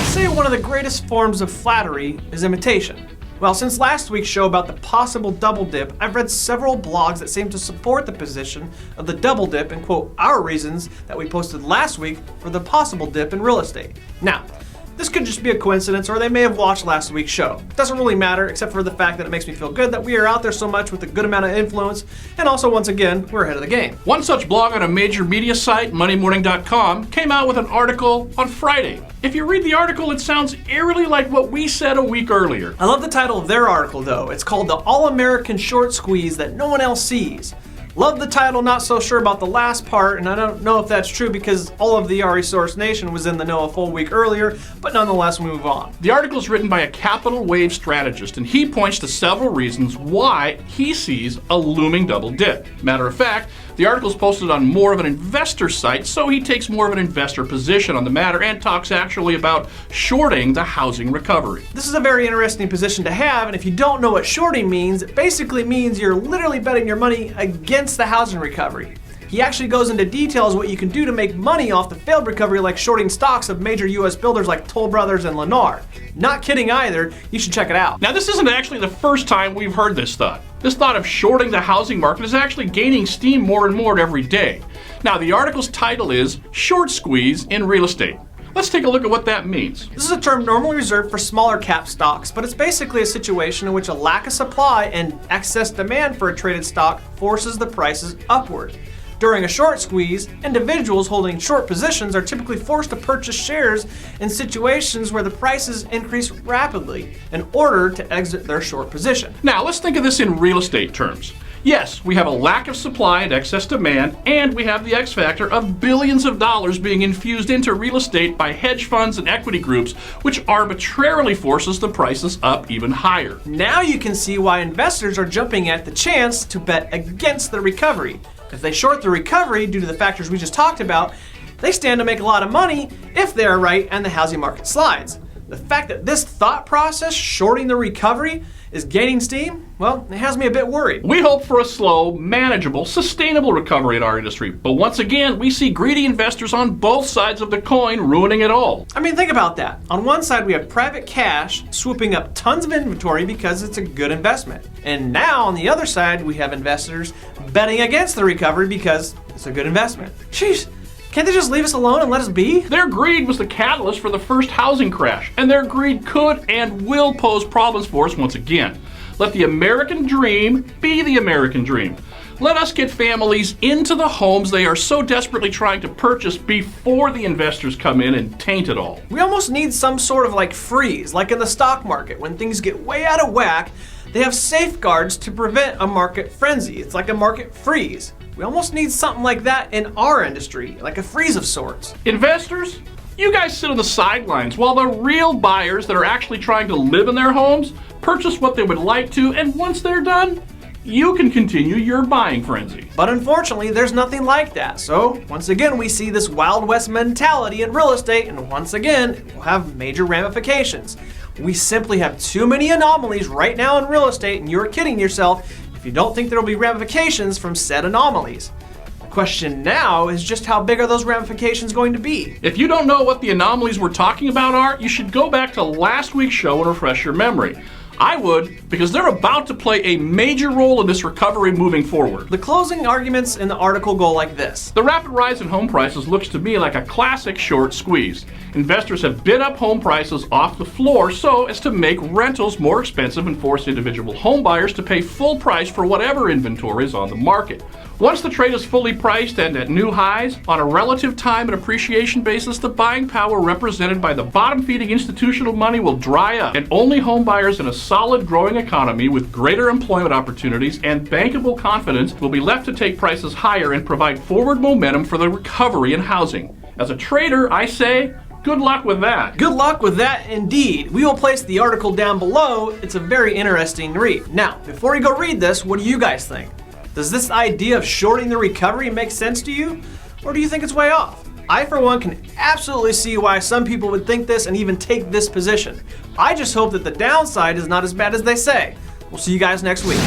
Say one of the greatest forms of flattery is imitation. Well, since last week's show about the possible double dip, I've read several blogs that seem to support the position of the double dip and quote our reasons that we posted last week for the possible dip in real estate. Now, this could just be a coincidence, or they may have watched last week's show. It doesn't really matter, except for the fact that it makes me feel good that we are out there so much with a good amount of influence, and also, once again, we're ahead of the game. One such blog on a major media site, MoneyMorning.com, came out with an article on Friday. If you read the article, it sounds eerily like what we said a week earlier. I love the title of their article, though. It's called The All-American Short Squeeze That No One Else Sees. Love the title, not so sure about the last part, and I don't know if that's true because all of the REsource Nation was in the know a full week earlier, but nonetheless, we move on. The article is written by a capital wave strategist, and he points to several reasons why he sees a looming double dip. Matter of fact, the article is posted on more of an investor site, so he takes more of an investor position on the matter and talks actually about shorting the housing recovery. This is a very interesting position to have, and if you don't know what shorting means, it basically means you're literally betting your money against the housing recovery. He actually goes into details what you can do to make money off the failed recovery, like shorting stocks of major US builders like Toll Brothers and Lennar. Not kidding either, you should check it out. Now, this isn't actually the first time we've heard this thought. This thought of shorting the housing market is actually gaining steam more and more every day. Now, the article's title is Short Squeeze in Real Estate. Let's take a look at what that means. This is a term normally reserved for smaller cap stocks, but it's basically a situation in which a lack of supply and excess demand for a traded stock forces the prices upward. During a short squeeze, individuals holding short positions are typically forced to purchase shares in situations where the prices increase rapidly in order to exit their short position. Now, let's think of this in real estate terms. Yes, we have a lack of supply and excess demand, and we have the X factor of billions of dollars being infused into real estate by hedge funds and equity groups, which arbitrarily forces the prices up even higher. Now you can see why investors are jumping at the chance to bet against the recovery. If they short the recovery due to the factors we just talked about, they stand to make a lot of money if they are right and the housing market slides. The fact that this thought process, shorting the recovery, is gaining steam, well, it has me a bit worried. We hope for a slow, manageable, sustainable recovery in our industry, but once again, we see greedy investors on both sides of the coin ruining it all. I mean, think about that. On one side, we have private cash swooping up tons of inventory because it's a good investment. And now, on the other side, we have investors betting against the recovery because it's a good investment. Jeez. Can't they just leave us alone and let us be? Their greed was the catalyst for the first housing crash, and their greed could and will pose problems for us once again. Let the American dream be the American dream. Let us get families into the homes they are so desperately trying to purchase before the investors come in and taint it all. We almost need some sort of freeze, like in the stock market. When things get way out of whack, they have safeguards to prevent a market frenzy. It's like a market freeze. We almost need something like that in our industry, like a freeze of sorts. Investors, you guys sit on the sidelines while the real buyers that are actually trying to live in their homes purchase what they would like to, and once they're done, you can continue your buying frenzy. But unfortunately, there's nothing like that. So once again, we see this Wild West mentality in real estate, and once again, it will have major ramifications. We simply have too many anomalies right now in real estate, and you're kidding yourself if you don't think there will be ramifications from said anomalies. The question now is just how big are those ramifications going to be? If you don't know what the anomalies we're talking about are, you should go back to last week's show and refresh your memory. I would, because they're about to play a major role in this recovery moving forward. The closing arguments in the article go like this. The rapid rise in home prices looks to me like a classic short squeeze. Investors have bid up home prices off the floor so as to make rentals more expensive and force individual home buyers to pay full price for whatever inventory is on the market. Once the trade is fully priced and at new highs, on a relative time and appreciation basis, the buying power represented by the bottom-feeding institutional money will dry up, and only home buyers in a solid growing economy with greater employment opportunities and bankable confidence will be left to take prices higher and provide forward momentum for the recovery in housing. As a trader, I say, good luck with that. Good luck with that indeed. We will place the article down below. It's a very interesting read. Now, before you go read this, what do you guys think? Does this idea of shorting the recovery make sense to you? Or do you think it's way off? I, for one, can absolutely see why some people would think this and even take this position. I just hope that the downside is not as bad as they say. We'll see you guys next week.